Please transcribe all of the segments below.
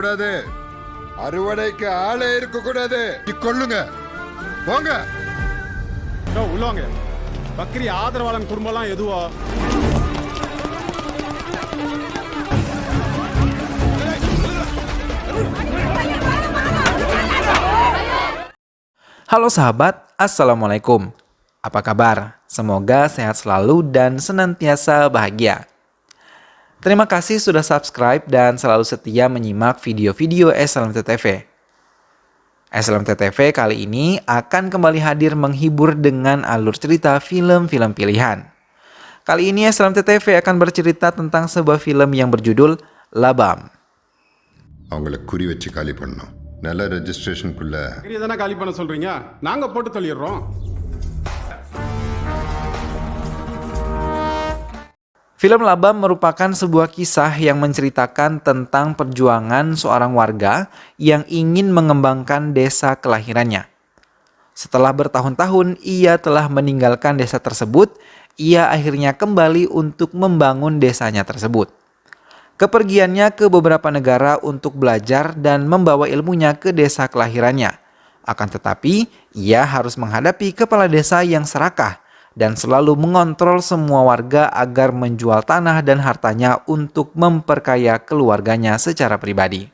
கூடாது. அறுவடைக்கு ஆளே இருக்க கூடாது. கொள்ளுங்க போங்க. உள்ளவங்க பக்ரி ஆதரவாளன் குடும்பம்லாம் எதுவோ Halo sahabat, Assalamualaikum. Apa kabar? Semoga sehat selalu dan senantiasa bahagia. Terima kasih sudah subscribe dan selalu setia menyimak video-video SLMT-TV. SLMT-TV kali ini akan kembali hadir menghibur dengan alur cerita film-film pilihan. Kali ini SLMT-TV akan bercerita tentang sebuah film yang berjudul Labam. அவங்கள குறி வச்சு காலி பண்ணணும். நல்ல ரெஜிஸ்ட்ரேஷனுக்குள்ள தானே காலி பண்ண சொல்றீங்க, நாங்க போட்டு தள்ளிடுறோம். Film Labam merupakan sebuah kisah yang menceritakan tentang perjuangan seorang warga yang ingin mengembangkan desa kelahirannya. Setelah bertahun-tahun ia telah meninggalkan desa tersebut, ia akhirnya kembali untuk membangun desanya tersebut. Kepergiannya ke beberapa negara untuk belajar dan membawa ilmunya ke desa kelahirannya. Akan tetapi, ia harus menghadapi kepala desa yang serakah dan selalu mengontrol semua warga agar menjual tanah dan hartanya untuk memperkaya keluarganya secara pribadi.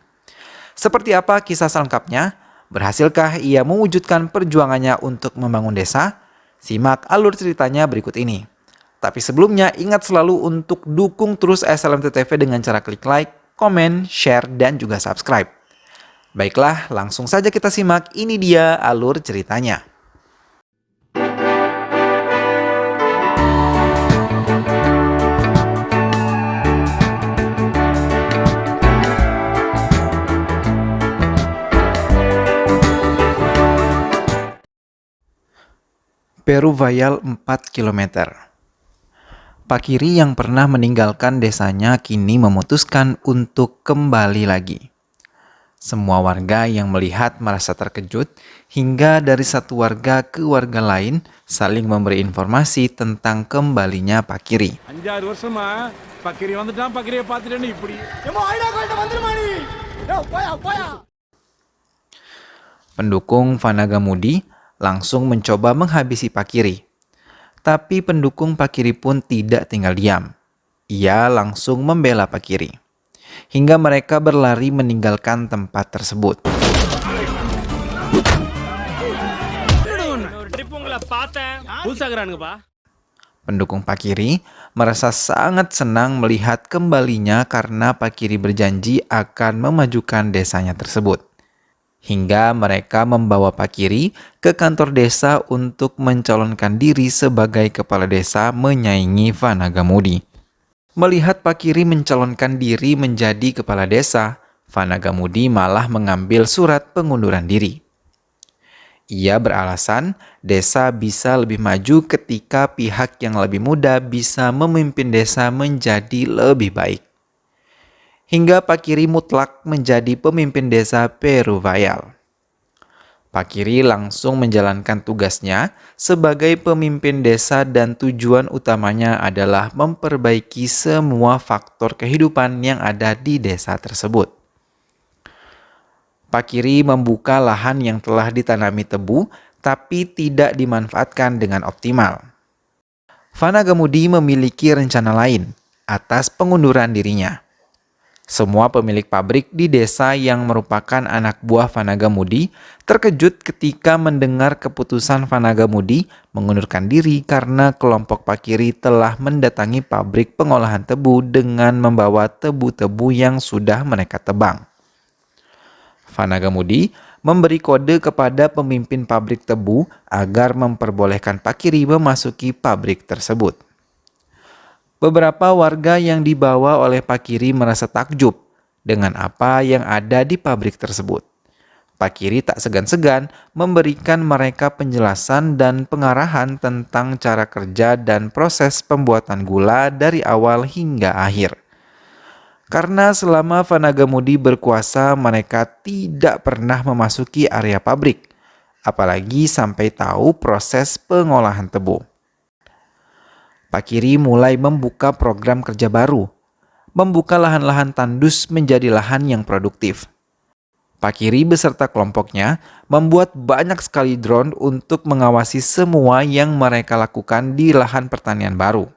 Seperti apa kisah selengkapnya? Berhasilkah ia mewujudkan perjuangannya untuk membangun desa? Simak alur ceritanya berikut ini. Tapi sebelumnya ingat selalu untuk dukung terus SLMT-TV dengan cara klik like, komen, share, dan juga subscribe. Baiklah, langsung saja kita simak. Ini dia alur ceritanya. Peruvayal 4 km. Pak Kiri yang pernah meninggalkan desanya kini memutuskan untuk kembali lagi. Semua warga yang melihat merasa terkejut hingga dari satu warga ke warga lain saling memberi informasi tentang kembalinya Pak Kiri. 5 வருஷமா பக்ரி வந்துட்டான், பக்ரியை பார்த்துட்டேன்னு இப்படி. Pendukung Vanagamudi langsung mencoba menghabisi Pak Kiri. Tapi pendukung Pak Kiri pun tidak tinggal diam. Ia langsung membela Pak Kiri. Hingga mereka berlari meninggalkan tempat tersebut. Pendukung Pak Kiri merasa sangat senang melihat kembalinya karena Pak Kiri berjanji akan memajukan desanya tersebut. Hingga mereka membawa Pak Kiri ke kantor desa untuk mencalonkan diri sebagai kepala desa menyaingi Vanagamudi. Melihat Pak Kiri mencalonkan diri menjadi kepala desa, Vanagamudi malah mengambil surat pengunduran diri. Ia beralasan desa bisa lebih maju ketika pihak yang lebih muda bisa memimpin desa menjadi lebih baik. Hingga Pak Kiri mutlak menjadi pemimpin desa Peruvayal. Pak Kiri langsung menjalankan tugasnya sebagai pemimpin desa dan tujuan utamanya adalah memperbaiki semua faktor kehidupan yang ada di desa tersebut. Pak Kiri membuka lahan yang telah ditanami tebu tapi tidak dimanfaatkan dengan optimal. Vanagamudi memiliki rencana lain atas pengunduran dirinya. Semua pemilik pabrik di desa yang merupakan anak buah Vanagamudi terkejut ketika mendengar keputusan Vanagamudi mengundurkan diri karena kelompok Pak Kiri telah mendatangi pabrik pengolahan tebu dengan membawa tebu-tebu yang sudah mereka tebang. Vanagamudi memberi kode kepada pemimpin pabrik tebu agar memperbolehkan Pak Kiri memasuki pabrik tersebut. Beberapa warga yang dibawa oleh Pak Kiri merasa takjub dengan apa yang ada di pabrik tersebut. Pak Kiri tak segan-segan memberikan mereka penjelasan dan pengarahan tentang cara kerja dan proses pembuatan gula dari awal hingga akhir. Karena selama Vanagamudi berkuasa, mereka tidak pernah memasuki area pabrik, apalagi sampai tahu proses pengolahan tebu. Pak Kiri mulai membuka program kerja baru, membuka lahan-lahan tandus menjadi lahan yang produktif. Pak Kiri beserta kelompoknya membuat banyak sekali drone untuk mengawasi semua yang mereka lakukan di lahan pertanian baru.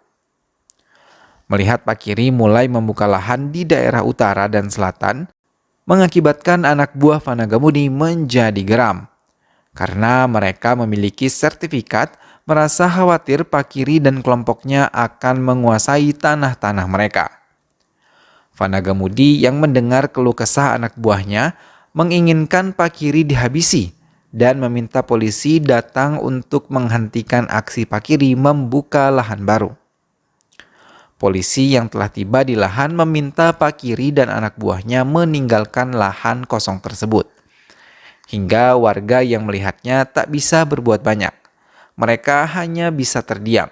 Melihat Pak Kiri mulai membuka lahan di daerah utara dan selatan, mengakibatkan anak buah Vanagamudi menjadi geram. Karena mereka memiliki sertifikat, merasa khawatir Pak Kiri dan kelompoknya akan menguasai tanah-tanah mereka. Vanagamudi yang mendengar keluh kesah anak buahnya menginginkan Pak Kiri dihabisi dan meminta polisi datang untuk menghentikan aksi Pak Kiri membuka lahan baru. Polisi yang telah tiba di lahan meminta Pak Kiri dan anak buahnya meninggalkan lahan kosong tersebut. Hingga warga yang melihatnya tak bisa berbuat banyak. Mereka hanya bisa terdiam.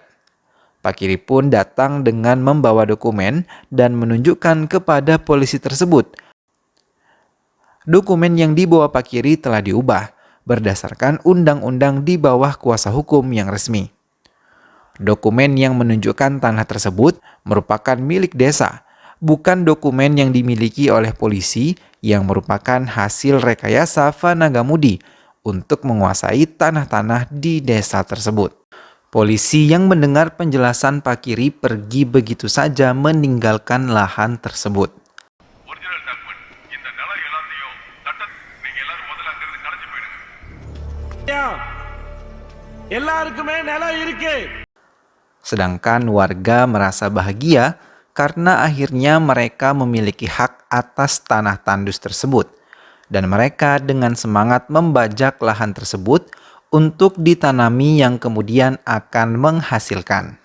Pak Kiri pun datang dengan membawa dokumen dan menunjukkan kepada polisi tersebut. Dokumen yang dibawa Pak Kiri telah diubah berdasarkan undang-undang di bawah kuasa hukum yang resmi. Dokumen yang menunjukkan tanah tersebut merupakan milik desa, bukan dokumen yang dimiliki oleh polisi yang merupakan hasil rekayasa Vanagamudi untuk menguasai tanah-tanah di desa tersebut. Polisi yang mendengar penjelasan Pak Kiri pergi begitu saja meninggalkan lahan tersebut. Original document இந்த நிலம் எல்லாத்தையும் நீங்க எல்லாரும் முதல்ல அங்கிருந்து கலைஞ்சு போயிடுங்க. எல்லாருக்குமே நிலம் இருக்கு. Sedangkan warga merasa bahagia karena akhirnya mereka memiliki hak atas tanah tandus tersebut. Dan mereka dengan semangat membajak lahan tersebut untuk ditanami yang kemudian akan menghasilkan.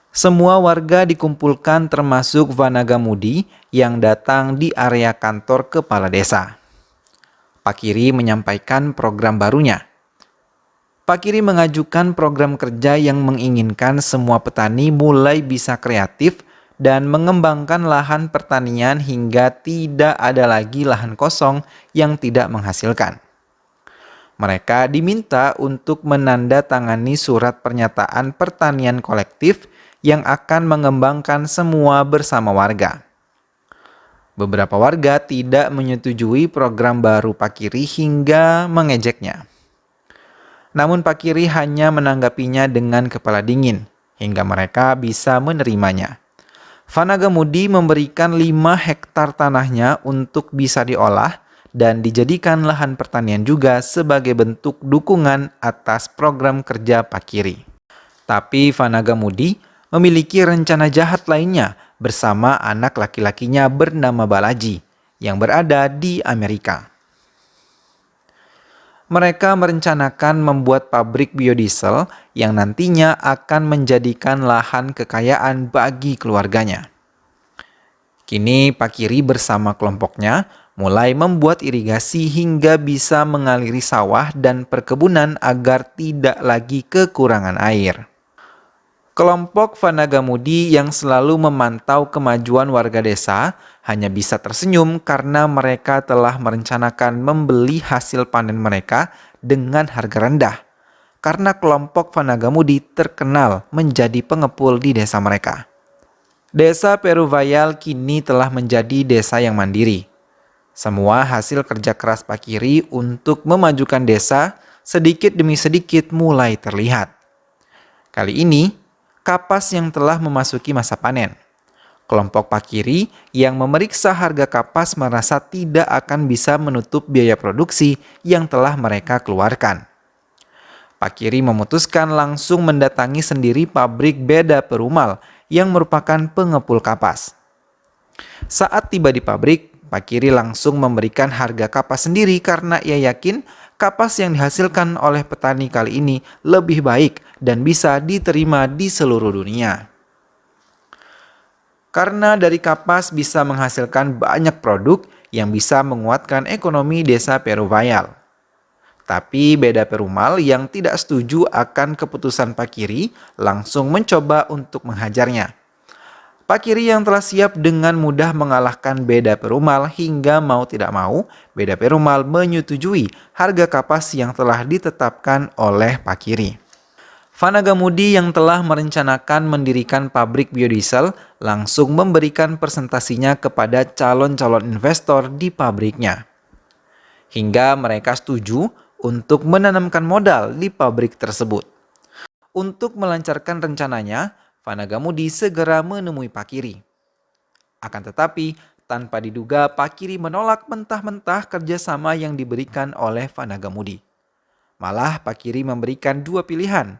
Semua warga dikumpulkan termasuk Vanagamudi yang datang di area kantor kepala desa. Pak Kiri menyampaikan program barunya. Pak Kiri mengajukan program kerja yang menginginkan semua petani mulai bisa kreatif dan mengembangkan lahan pertanian hingga tidak ada lagi lahan kosong yang tidak menghasilkan. Mereka diminta untuk menandatangani surat pernyataan pertanian kolektif yang akan mengembangkan semua bersama warga. Beberapa warga tidak menyetujui program baru Pak Kiri hingga mengejeknya. Namun Pak Kiri hanya menanggapinya dengan kepala dingin hingga mereka bisa menerimanya. Vanagamudi memberikan 5 hektar tanahnya untuk bisa diolah dan dijadikan lahan pertanian juga sebagai bentuk dukungan atas program kerja Pak Kiri. Tapi Vanagamudi memiliki rencana jahat lainnya bersama anak laki-lakinya bernama Balaji yang berada di Amerika. Mereka merencanakan membuat pabrik biodiesel yang nantinya akan menjadikan lahan kekayaan bagi keluarganya. Kini Pak Kiri bersama kelompoknya mulai membuat irigasi hingga bisa mengaliri sawah dan perkebunan agar tidak lagi kekurangan air. Kelompok Vanagamudi yang selalu memantau kemajuan warga desa hanya bisa tersenyum karena mereka telah merencanakan membeli hasil panen mereka dengan harga rendah. Karena kelompok Vanagamudi terkenal menjadi pengepul di desa mereka. Desa Peruvayal kini telah menjadi desa yang mandiri. Semua hasil kerja keras Pak Kiri untuk memajukan desa sedikit demi sedikit mulai terlihat. Kali ini, kapas yang telah memasuki masa panen. Kelompok Pak Kiri yang memeriksa harga kapas merasa tidak akan bisa menutup biaya produksi yang telah mereka keluarkan. Pak Kiri memutuskan langsung mendatangi sendiri pabrik Beda Perumal yang merupakan pengepul kapas. Saat tiba di pabrik, Pak Kiri langsung memberikan harga kapas sendiri karena ia yakin kapas yang dihasilkan oleh petani kali ini lebih baik dan bisa diterima di seluruh dunia. Karena dari kapas bisa menghasilkan banyak produk yang bisa menguatkan ekonomi desa Peruvayal. Tapi Beda Perumal yang tidak setuju akan keputusan Pak Kiri langsung mencoba untuk menghajarnya. Pak Kiri yang telah siap dengan mudah mengalahkan Beda Perumal hingga mau tidak mau, Beda Perumal menyetujui harga kapas yang telah ditetapkan oleh Pak Kiri. Vanagamudi yang telah merencanakan mendirikan pabrik biodiesel langsung memberikan presentasinya kepada calon-calon investor di pabriknya. hingga mereka setuju untuk menanamkan modal di pabrik tersebut. Untuk melancarkan rencananya, Fanagamudi segera menemui Pakiri. Akan tetapi, tanpa diduga Pakiri menolak mentah-mentah kerjasama yang diberikan oleh Fanagamudi. Malah Pakiri memberikan dua pilihan,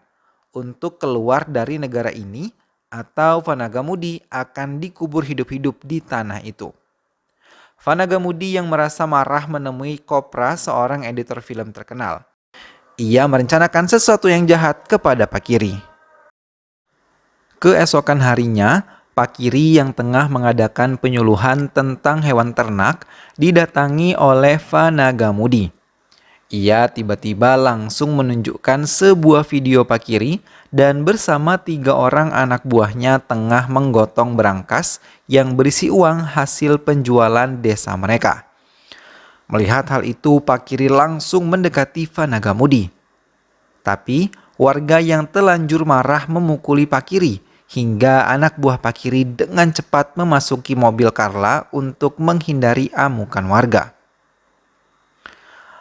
untuk keluar dari negara ini atau Fanagamudi akan dikubur hidup-hidup di tanah itu. Fanagamudi yang merasa marah menemui Kopra, seorang editor film terkenal. Ia merencanakan sesuatu yang jahat kepada Pakiri. Keesokan harinya, Pakiri yang tengah mengadakan penyuluhan tentang hewan ternak didatangi oleh Fanagamudi. Ia tiba-tiba langsung menunjukkan sebuah video Pakiri dan bersama 3 orang anak buahnya tengah menggotong berangkas yang berisi uang hasil penjualan desa mereka. Melihat hal itu, Pakiri langsung mendekati Fanagamudi. Tapi warga yang telanjur marah memukuli Pakiri hingga anak buah Pakiri dengan cepat memasuki mobil Carla untuk menghindari amukan warga.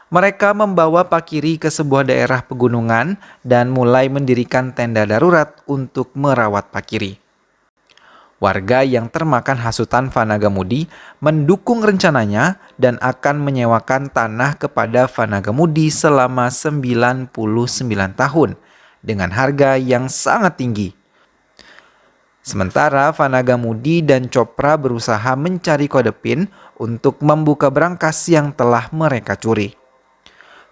Mereka membawa Pakiri ke sebuah daerah pegunungan dan mulai mendirikan tenda darurat untuk merawat Pakiri. Warga yang termakan hasutan Fanagamudi mendukung rencananya dan akan menyewakan tanah kepada Fanagamudi selama 99 tahun dengan harga yang sangat tinggi. Sementara Fanagamudi dan Chopra berusaha mencari kode PIN untuk membuka berangkas yang telah mereka curi.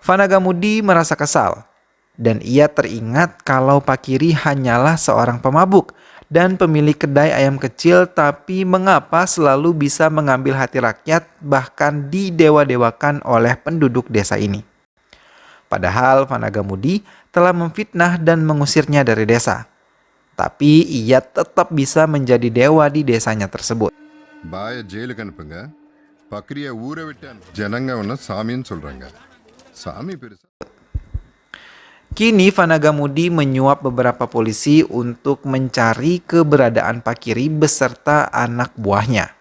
Fanagamudi merasa kesal, dan ia teringat kalau Pakiri hanyalah seorang pemabuk dan pemilik kedai ayam kecil, tapi mengapa selalu bisa mengambil hati rakyat bahkan didewa-dewakan oleh penduduk desa ini. Padahal Fanagamudi telah memfitnah dan mengusirnya dari desa, tapi ia tetap bisa menjadi dewa di desanya tersebut. பாய ஜெயிலுக்கு அனுப்புங்க பக்ரிய ஊரை விட்டு ஜனங்க ஒன்று சாமின்னு சொல்றாங்க சாமி பெருசா. Kini Fanagamudi menyuap beberapa polisi untuk mencari keberadaan Pakiri beserta anak buahnya.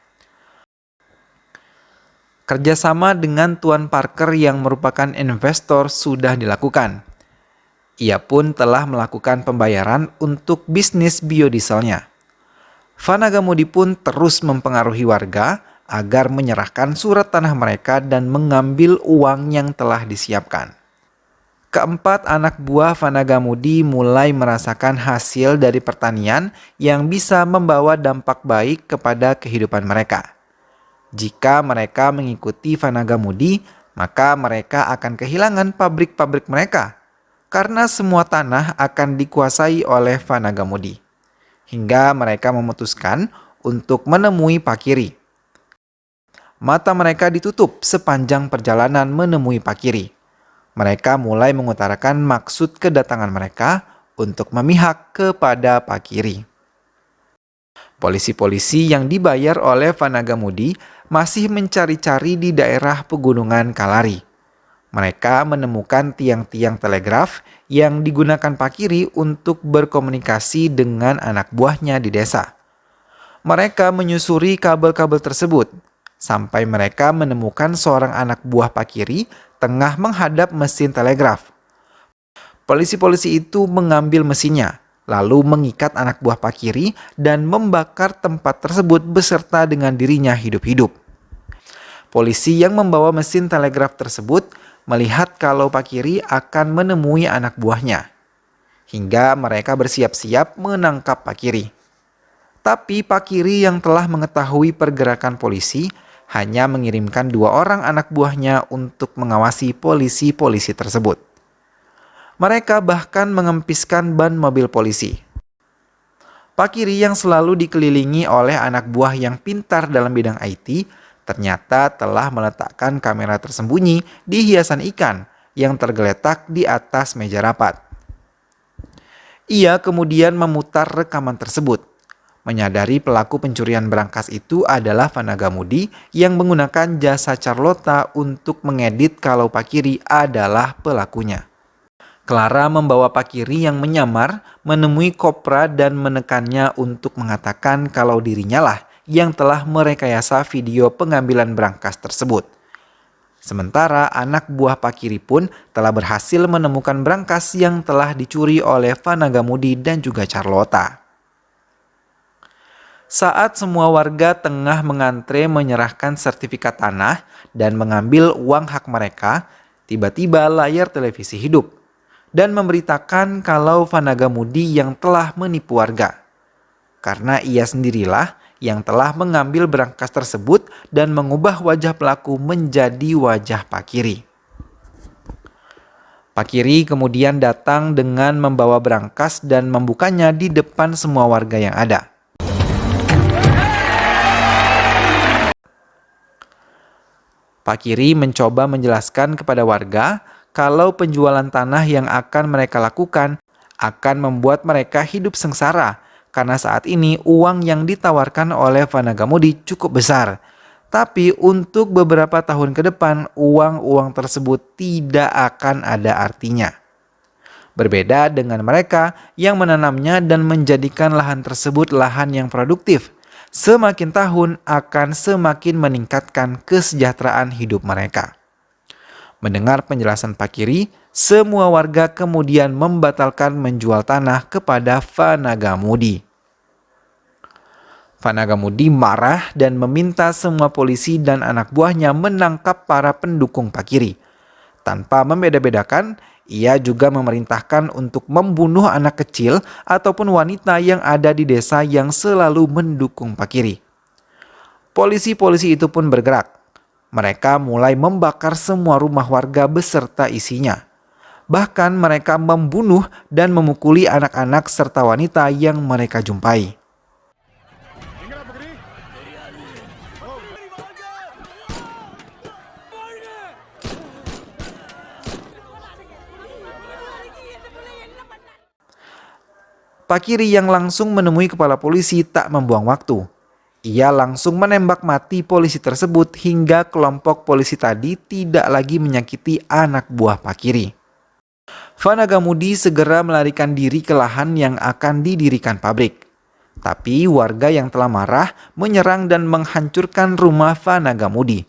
Kerjasama dengan Tuan Parker yang merupakan investor sudah dilakukan. Ia pun telah melakukan pembayaran untuk bisnis biodieselnya. Fanagamudi pun terus mempengaruhi warga agar menyerahkan surat tanah mereka dan mengambil uang yang telah disiapkan. Keempat anak buah Fanagamudi mulai merasakan hasil dari pertanian yang bisa membawa dampak baik kepada kehidupan mereka. Jika mereka mengikuti Fanagamudi, maka mereka akan kehilangan pabrik-pabrik mereka, karena semua tanah akan dikuasai oleh Fanagamudi. Hingga mereka memutuskan untuk menemui Pakiri. Mata mereka ditutup sepanjang perjalanan menemui Pakiri. Mereka mulai mengutarakan maksud kedatangan mereka untuk memihak kepada Pakiri. Polisi-polisi yang dibayar oleh Fanagamudi masih mencari-cari di daerah pegunungan Kalari. Mereka menemukan tiang-tiang telegraf yang digunakan Pakiri untuk berkomunikasi dengan anak buahnya di desa. Mereka menyusuri kabel-kabel tersebut sampai mereka menemukan seorang anak buah Pakiri tengah menghadap mesin telegraf. Polisi-polisi itu mengambil mesinnya, lalu mengikat anak buah Pakiri dan membakar tempat tersebut beserta dengan dirinya hidup-hidup. Polisi yang membawa mesin telegraf tersebut melihat kalau Pakiri akan menemui anak buahnya, hingga mereka bersiap-siap menangkap Pakiri. Tapi Pakiri yang telah mengetahui pergerakan polisi hanya mengirimkan 2 orang anak buahnya untuk mengawasi polisi-polisi tersebut. Mereka bahkan mengempiskan ban mobil polisi. Pakiri yang selalu dikelilingi oleh anak buah yang pintar dalam bidang IT, ternyata telah meletakkan kamera tersembunyi di hiasan ikan yang tergeletak di atas meja rapat. Ia kemudian memutar rekaman tersebut. Menyadari pelaku pencurian berangkas itu adalah Fanagamudi yang menggunakan jasa Carlota untuk mengedit kalau Pakiri adalah pelakunya. Clara membawa Pakiri yang menyamar menemui Kopra dan menekannya untuk mengatakan kalau dirinya lah yang telah merekayasa video pengambilan berangkas tersebut. Sementara anak buah Pakiri pun telah berhasil menemukan berangkas yang telah dicuri oleh Vanagamudi dan juga Carlota. Saat semua warga tengah mengantre menyerahkan sertifikat tanah dan mengambil uang hak mereka, tiba-tiba layar televisi hidup dan memberitakan kalau Vanagamudi yang telah menipu warga. Karena ia sendirilah yang telah mengambil berangkas tersebut dan mengubah wajah pelaku menjadi wajah Pakiri. Pakiri kemudian datang dengan membawa berangkas dan membukanya di depan semua warga yang ada. Pakiri mencoba menjelaskan kepada warga kalau penjualan tanah yang akan mereka lakukan akan membuat mereka hidup sengsara karena saat ini uang yang ditawarkan oleh Vanagamudi cukup besar. Tapi untuk beberapa tahun ke depan uang-uang tersebut tidak akan ada artinya. Berbeda dengan mereka yang menanamnya dan menjadikan lahan tersebut lahan yang produktif. Semakin tahun akan semakin meningkatkan kesejahteraan hidup mereka. Mendengar penjelasan Pakiri, semua warga kemudian membatalkan menjual tanah kepada Vanagamudi. Vanagamudi marah dan meminta semua polisi dan anak buahnya menangkap para pendukung Pakiri. Tanpa membeda-bedakan, ia juga memerintahkan untuk membunuh anak kecil ataupun wanita yang ada di desa yang selalu mendukung Pakiri. Polisi-polisi itu pun bergerak. Mereka mulai membakar semua rumah warga beserta isinya. Bahkan mereka membunuh dan memukuli anak-anak serta wanita yang mereka jumpai. Pakiri yang langsung menemui kepala polisi tak membuang waktu. Ia langsung menembak mati polisi tersebut hingga kelompok polisi tadi tidak lagi menyakiti anak buah Pakiri. Vanagamudi segera melarikan diri ke lahan yang akan didirikan pabrik. Tapi warga yang telah marah menyerang dan menghancurkan rumah Vanagamudi.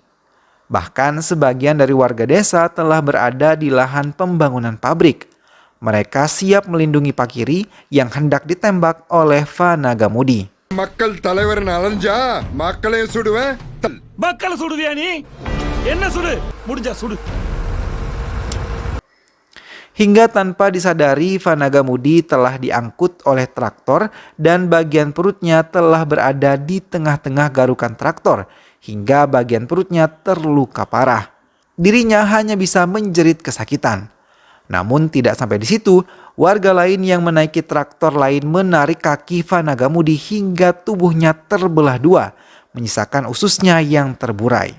Bahkan sebagian dari warga desa telah berada di lahan pembangunan pabrik. Mereka siap melindungi Pakiri yang hendak ditembak oleh Vanagamudi. மக்கள் தலைவரன் அலைஞ்சா மக்களே சுடுவேன். மக்கள் சுடுதியா நீ? என்ன சுடு? முடிஞ்சா சுடு. Hingga tanpa disadari Vanagamudi telah diangkut oleh traktor dan bagian perutnya telah berada di tengah-tengah garukan traktor hingga bagian perutnya terluka parah. Dirinya hanya bisa menjerit kesakitan. Namun tidak sampai di situ, warga lain yang menaiki traktor lain menarik kaki Vanagamudi hingga tubuhnya terbelah dua, menyisakan ususnya yang terburai.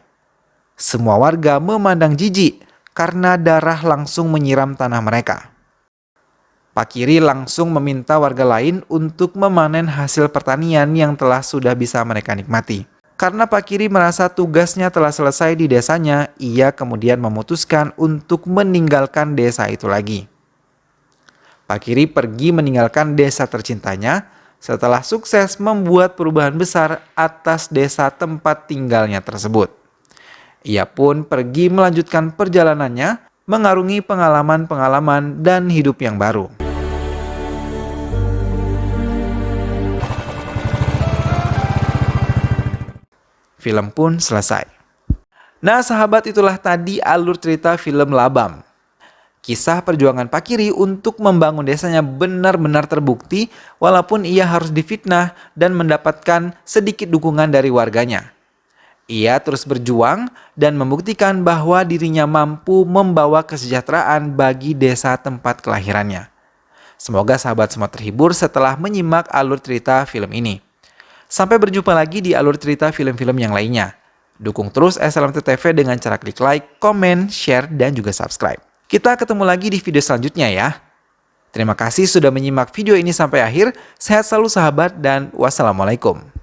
Semua warga memandang jijik karena darah langsung menyiram tanah mereka. Pakiri langsung meminta warga lain untuk memanen hasil pertanian yang telah sudah bisa mereka nikmati. Karena Pakiri merasa tugasnya telah selesai di desanya, ia kemudian memutuskan untuk meninggalkan desa itu lagi. Pakiri pergi meninggalkan desa tercintanya setelah sukses membuat perubahan besar atas desa tempat tinggalnya tersebut. Ia pun pergi melanjutkan perjalanannya, mengarungi pengalaman-pengalaman dan hidup yang baru. Film pun selesai. Nah sahabat, itulah tadi alur cerita film Labam. Kisah perjuangan Pakiri untuk membangun desanya benar-benar terbukti walaupun ia harus difitnah dan mendapatkan sedikit dukungan dari warganya. Ia terus berjuang dan membuktikan bahwa dirinya mampu membawa kesejahteraan bagi desa tempat kelahirannya. Semoga sahabat semua terhibur setelah menyimak alur cerita film ini. Sampai berjumpa lagi di alur cerita film-film yang lainnya. Dukung terus SLMT TV dengan cara klik like, komen, share, dan juga subscribe. Kita ketemu lagi di video selanjutnya ya. Terima kasih sudah menyimak video ini sampai akhir. Sehat selalu sahabat dan wassalamualaikum.